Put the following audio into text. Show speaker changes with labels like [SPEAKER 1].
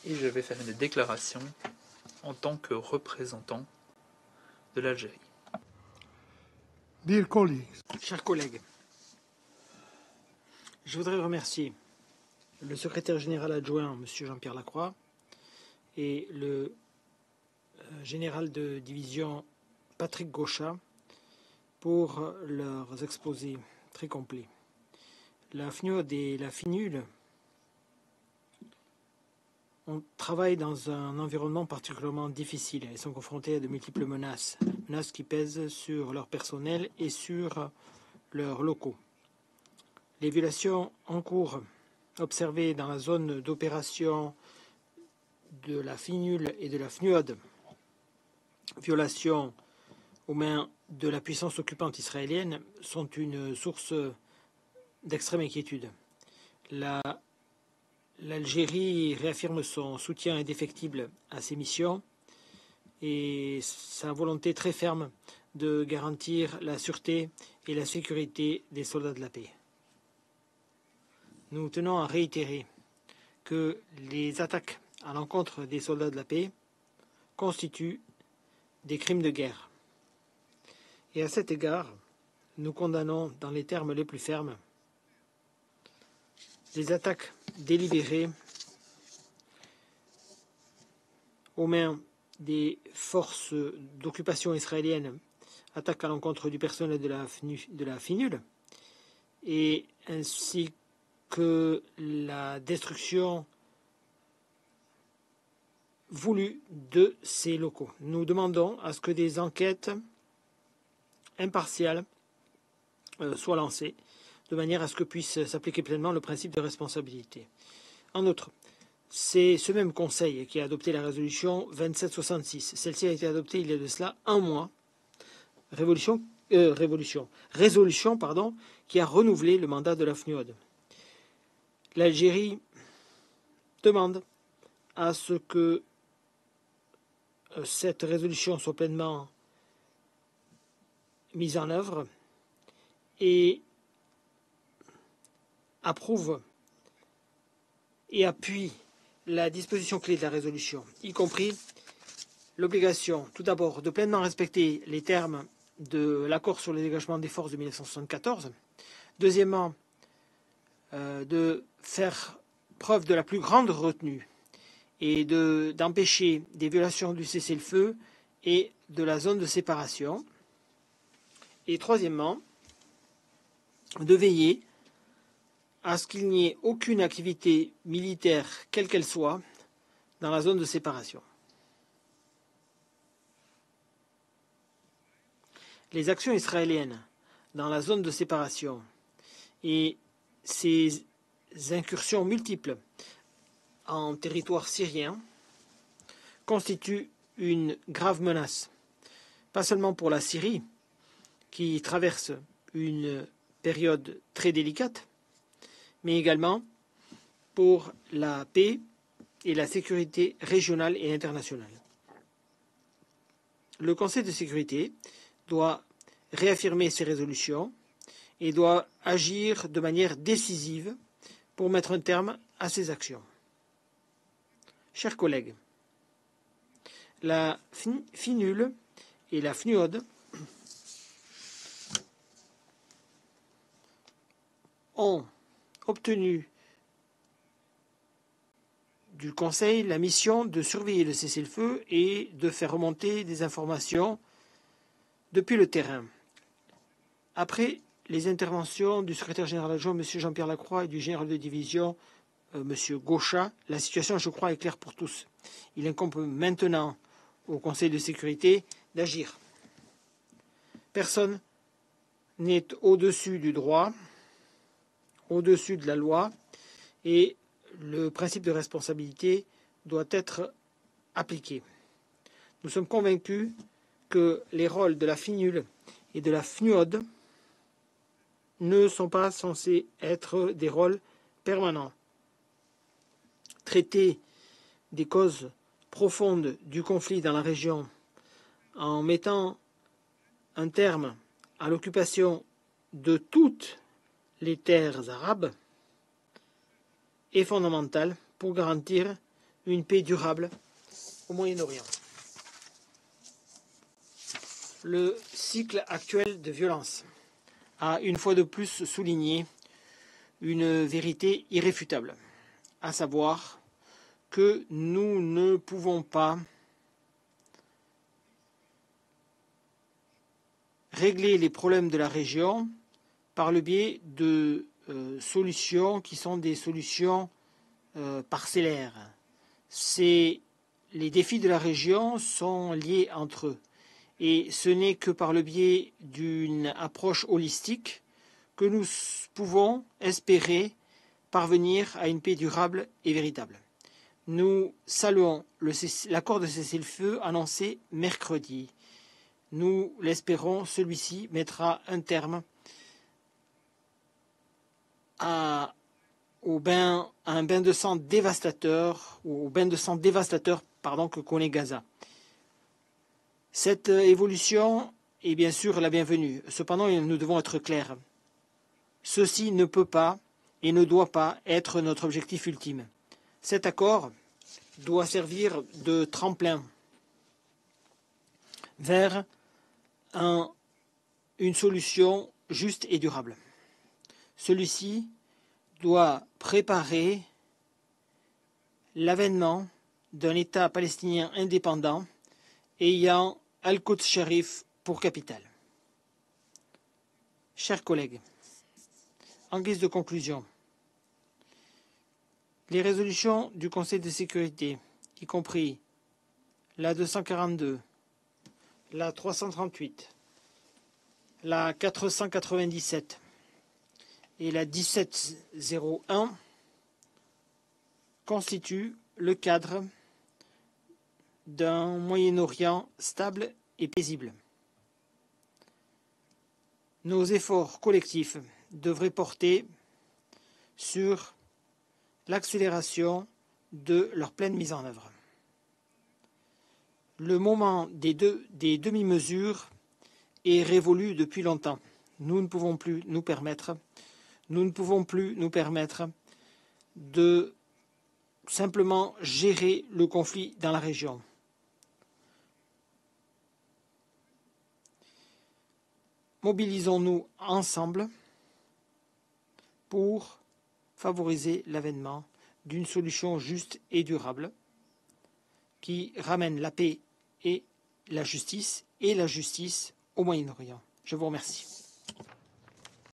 [SPEAKER 1] et je vais faire une déclaration en tant que représentant de l'Algérie.
[SPEAKER 2] Dear colleagues,
[SPEAKER 3] Chers collègues, je voudrais remercier le secrétaire général adjoint, M. Jean-Pierre Lacroix, et le général de division Patrick Gauchat pour leurs exposés très complets. La FNUOD et la FINUL travaillent dans un environnement particulièrement difficile. Elles sont confrontées à de multiples menaces qui pèsent sur leur personnel et sur leurs locaux. Les violations en cours observées dans la zone d'opération de la FINUL et de la FNUOD, violations aux mains de la puissance occupante israélienne, sont une source d'extrême inquiétude. L'Algérie réaffirme son soutien indéfectible à ces missions et sa volonté très ferme de garantir la sûreté et la sécurité des soldats de la paix. Nous tenons à réitérer que les attaques à l'encontre des soldats de la paix constituent des crimes de guerre. Et à cet égard, nous condamnons dans les termes les plus fermes les attaques délibérées aux mains des forces d'occupation israéliennes, attaques à l'encontre du personnel de la FINUL, et ainsi que la destruction voulue de ces locaux. Nous demandons à ce que des enquêtes impartiales soient lancées, de manière à ce que puisse s'appliquer pleinement le principe de responsabilité. En outre, c'est ce même Conseil qui a adopté la résolution 2766. Celle-ci a été adoptée il y a de cela un mois. Résolution qui a renouvelé le mandat de la FNUOD. L'Algérie demande à ce que cette résolution soit pleinement mise en œuvre et approuve et appuie la disposition clé de la résolution, y compris l'obligation, tout d'abord, de pleinement respecter les termes de l'accord sur le dégagement des forces de 1974, deuxièmement, de faire preuve de la plus grande retenue et d'empêcher des violations du cessez-le-feu et de la zone de séparation, et troisièmement, de veiller à ce qu'il n'y ait aucune activité militaire, quelle qu'elle soit, dans la zone de séparation. Les actions israéliennes dans la zone de séparation et ces incursions multiples en territoire syrien constituent une grave menace, pas seulement pour la Syrie, qui traverse une période très délicate, mais également pour la paix et la sécurité régionale et internationale. Le Conseil de sécurité doit réaffirmer ses résolutions et doit agir de manière décisive pour mettre un terme à ces actions. Chers collègues, la FINUL et la FNUOD ont obtenu du Conseil la mission de surveiller le cessez-le-feu et de faire remonter des informations depuis le terrain. Après les interventions du secrétaire général adjoint, M. Jean-Pierre Lacroix, et du général de division, M. Gauchat, la situation, je crois, est claire pour tous. Il incombe maintenant au Conseil de sécurité d'agir. Personne n'est au-dessus du droit, au-dessus de la loi, et le principe de responsabilité doit être appliqué. Nous sommes convaincus que les rôles de la FINUL et de la FNUOD ne sont pas censés être des rôles permanents. Traiter des causes profondes du conflit dans la région en mettant un terme à l'occupation de toutes les terres arabes est fondamental pour garantir une paix durable au Moyen-Orient. Le cycle actuel de violence a une fois de plus souligné une vérité irréfutable, à savoir que nous ne pouvons pas régler les problèmes de la région par le biais de solutions qui sont des solutions parcellaires. Les défis de la région sont liés entre eux. Et ce n'est que par le biais d'une approche holistique que nous pouvons espérer parvenir à une paix durable et véritable. Nous saluons l'accord de cessez-le-feu annoncé mercredi. Nous l'espérons, celui-ci mettra un terme à un bain de sang dévastateur, que connaît Gaza. Cette évolution est bien sûr la bienvenue. Cependant, nous devons être clairs. Ceci ne peut pas et ne doit pas être notre objectif ultime. Cet accord doit servir de tremplin vers une solution juste et durable. Celui-ci doit préparer l'avènement d'un État palestinien indépendant ayant Al-Quds Sharif pour capitale. Chers collègues, en guise de conclusion, les résolutions du Conseil de sécurité, y compris la 242, la 338, la 497 et la 1701, constituent le cadre d'un Moyen-Orient stable et paisible. Nos efforts collectifs devraient porter sur l'accélération de leur pleine mise en œuvre. Le moment des demi-mesures est révolu depuis longtemps. Nous ne pouvons plus nous permettre de simplement gérer le conflit dans la région. Mobilisons-nous ensemble pour favoriser l'avènement d'une solution juste et durable qui ramène la paix et la justice au Moyen-Orient. Je vous remercie.